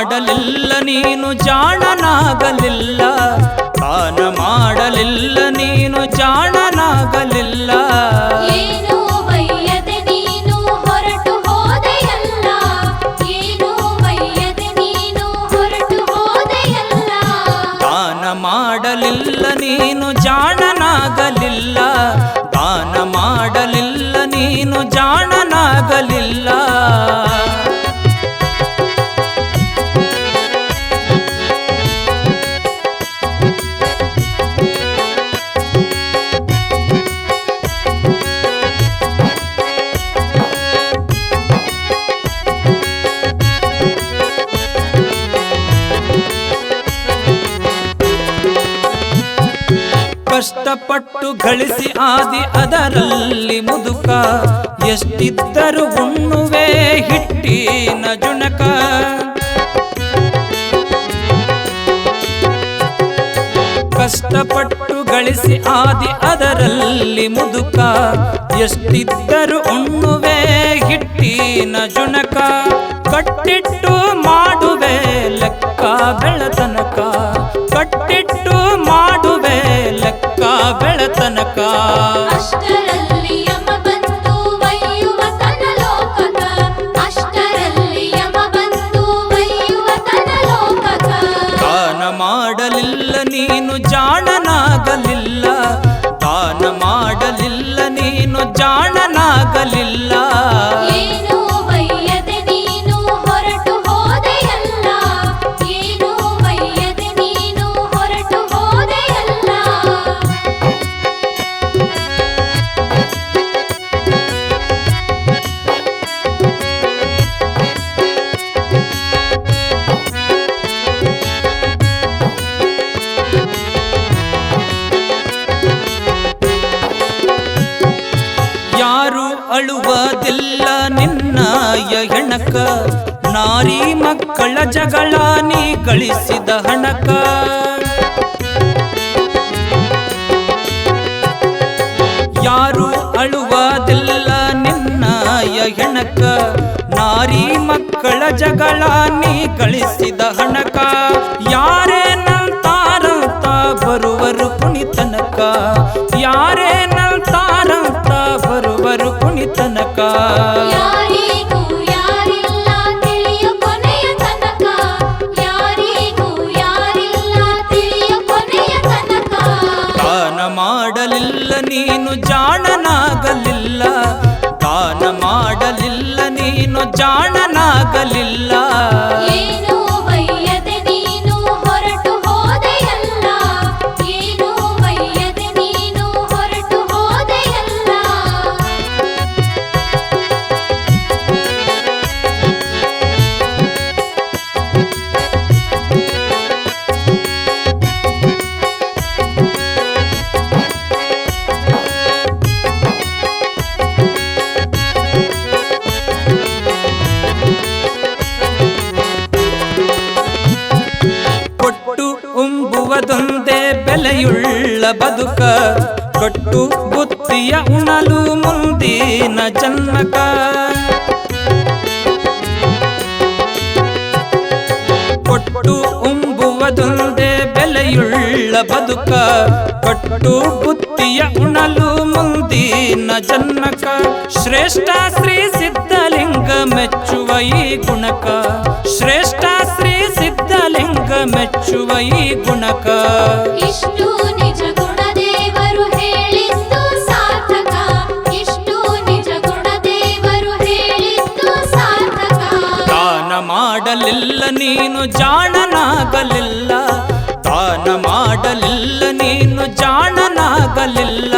ಮಾಡಲಿಲ್ಲ ನೀನು ಜಾಣನಾಗಲಿಲ್ಲ, ದಾನ ಮಾಡಲಿಲ್ಲ ನೀನು ಜಾಣನಾಗಲಿಲ್ಲ. ಏನು ಬಯ್ಯದೆ ನೀನು ಹೊರಟು ಹೋದೆಯಲ್ಲ, ಏನು ಬಯ್ಯದೆ ನೀನು ಹೊರಟು ಹೋದೆಯಲ್ಲ. ದಾನ ಮಾಡಲಿಲ್ಲ ನೀನು ಜಾಣನಾಗಲಿಲ್ಲ, ದಾನ ಮಾಡಲಿಲ್ಲ ನೀನು ಜಾಣನಾಗಲಿಲ್ಲ. ಕಷ್ಟಪಟ್ಟು ಗಳಿಸಿ ಆದಿ ಅದರಲ್ಲಿ ಮುದುಕ, ಎಷ್ಟಿದ್ದರೂ ಉಣ್ಣುವೆ ಹಿಟ್ಟಿನ ಜುಣಕ. ಕಷ್ಟಪಟ್ಟು ಗಳಿಸಿ ಆದಿ ಅದರಲ್ಲಿ ಮುದುಕ, ಎಷ್ಟಿದ್ದರೂ ಉಣ್ಣುವೆ ಹಿಟ್ಟಿನ ಜುಣಕ. ಕಟ್ಟಿಟ್ಟು ಮಾಡುವೆ ಲೆಕ್ಕ ಬೆಳತನಕ, ಕಟ್ಟಿಟ್ಟು ಮಾಡುವೆ ಲೆಕ್ಕ ಬೆಳತನಕ. ಅಷ್ಟರಲ್ಲಿ ಯಮ ಬಂದು ಒಯ್ಯುವ ತನ್ನ ಲೋಕಕ, ಅಷ್ಟರಲ್ಲಿ ಯಮ ಬಂದು ಒಯ್ಯುವ ತನ್ನ ಲೋಕಕ. ದಾನ ಮಾಡಲಿಲ್ಲ ನೀನು ಜಾಣನಾಗಲಿಲ್ಲ, ದಾನ ಮಾಡಲಿಲ್ಲ ನೀನು ಜಾಣನಾಗಲಿಲ್ಲ. ಏನು ಬಯ್ಯದೆ ನೀನು ಹೊರಟು ಹೋದೆಯಲ್ಲ, ಏನು ಬಯ್ಯದೆ ನೀನು ಹೊರಟು ಹೋದೆಯಲ್ಲ. ಯಾರು ಅಳುವುದಿಲ್ಲ ನಿನ್ನಯ ಹೆಣಕ, ನಾರಿ ಮಕ್ಕಳ ಜಗಳ ನೀ ಗಳಿಸಿದ ಹಣಕ. ಯಾರು ಅಳುವುದಿಲ್ಲ ನಿನ್ನಯ ಹೆಣಕ, ನಾರಿ ಮಕ್ಕಳ ಜಗಳ ನೀ ಗಳಿಸಿದ ಹಣಕ. ಯಾರೇನಂತಾರಂತ ಬರುವರು ಕುಣಿತನಕ, ಯಾರೇನಂತಾರಂತ ಬರುವರು ಕುಣಿತನಕ. ಯಾರಿಗೂ ಯಾರಿಲ್ಲ ತಿಳಿಯ ಕೊನೆಯ ತನಕ, ಯಾರಿಗೂ ಯಾರಿಲ್ಲ ತಿಳಿಯ ಕೊನೆಯ ತನಕ. ದಾನ ಮಾಡಲಿಲ್ಲ ನೀನು ಜಾಣನಾಗಲಿಲ್ಲ, ದಾನ ಮಾಡಲಿಲ್ಲ ನೀನು ಜಾಣನಾಗಲಿಲ್ಲ. ಏನು ಬಯ್ಯದೆ ನೀನು ಹೊರಟು ಹೋದೆಯಲ್ಲ, ಏನು ಬಯ್ಯದೆ ನೀನು ಹೊರಟು ಹೋದೆಯಲ್ಲ. ಕೊಟ್ಟು ಉಂಬುವುದೊಂದೇ ಬೆಲೆಯುಳ್ಳ ಬದುಕ, ಕೊಟ್ಟು ಬುತ್ತಿಯ ಉಣಲು ಮುಂದಿನ ಜನ್ಮಕ. ಕೊಟ್ಟು ಉಂಬುವುದೊಂದೇ ಬೆಲೆಯುಳ್ಳ ಬದುಕ, ಕೊಟ್ಟು ಬುತ್ತಿಯ ಉಣಲು ಮುಂದಿನ ಜನ್ಮಕ. ಶ್ರೇಷ್ಠ ಶ್ರೀ ಸಿದ್ಧಲಿಂಗ ಮೆಚ್ಚುವ ಈ ಗುಣಕ, ಶ್ರೇಷ್ಠ ಶ್ರೀ ಸಿದ್ಧಲಿಂಗ ಮೆಚ್ಚುವ ಈ ಗುಣಕ. ಇಷ್ಟು ನಿಜ ಗುಣ ದೇವರು ಹೇಳಿದ್ದು ಸಾರ್ಥಕ, ಇಷ್ಟು ನಿಜ ಗುಣ ದೇವರು ಹೇಳಿದ್ದು ಸಾರ್ಥಕ. ದಾನ ಮಾಡಲಿಲ್ಲ ನೀನು ಜಾಣನಾಗಲಿಲ್ಲ, ದಾನ ಮಾಡಲಿಲ್ಲ ನೀನು ಜಾಣನಾಗಲಿಲ್ಲ.